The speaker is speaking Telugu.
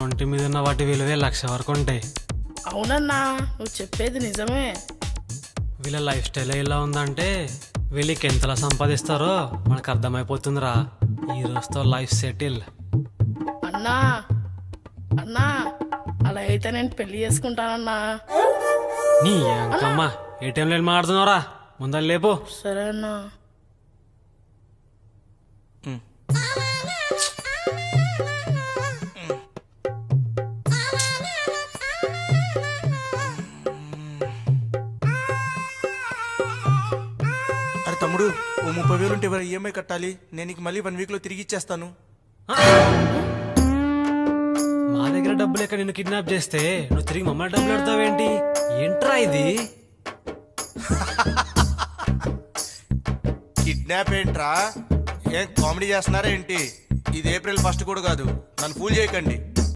ఒంటి మీద ఉన్న వాటి విలువే 1,00,000 వరకు ఉంటాయి. అవునన్నా, నువ్వు చెప్పేది నిజమే. వీళ్ళ లైఫ్ స్టైల్ ఎలా ఉందంటే వీళ్ళకి ఎంతలా సంపాదిస్తారో మనకు అర్థమైపోతుందిరా. ఈ రోజుతో లైఫ్ సెటిల్. అన్నా అన్నా, అలా అయితే నేను పెళ్లి చేసుకుంటానన్నా. నీ అంకమ్మ ఏటీఎం లేని మాడుతున్నావురా, ముందర లేపు. సరే అన్నా. అరే తమ్ముడు, ఓ 30,000 ఉంటే ఈఎంఐ కట్టాలి. నేను నీకు మళ్ళీ 1 వీక్లో తిరిగి ఇచ్చేస్తాను. మా దగ్గర డబ్బులు ఎక్కడ నిన్ను కిడ్నాప్ చేస్తే నువ్వు తిరిగి మమ్మల్ని డబ్బులు పెడతావేంటి? ఏంట్రా ఇది? కిడ్నాప్ ఏంట్రా? ఏం కామెడీ చేస్తున్నారా ఏంటి? ఇది ఏప్రిల్ 1 కూడా కాదు. నన్ను ఫూల్ చేయకండి.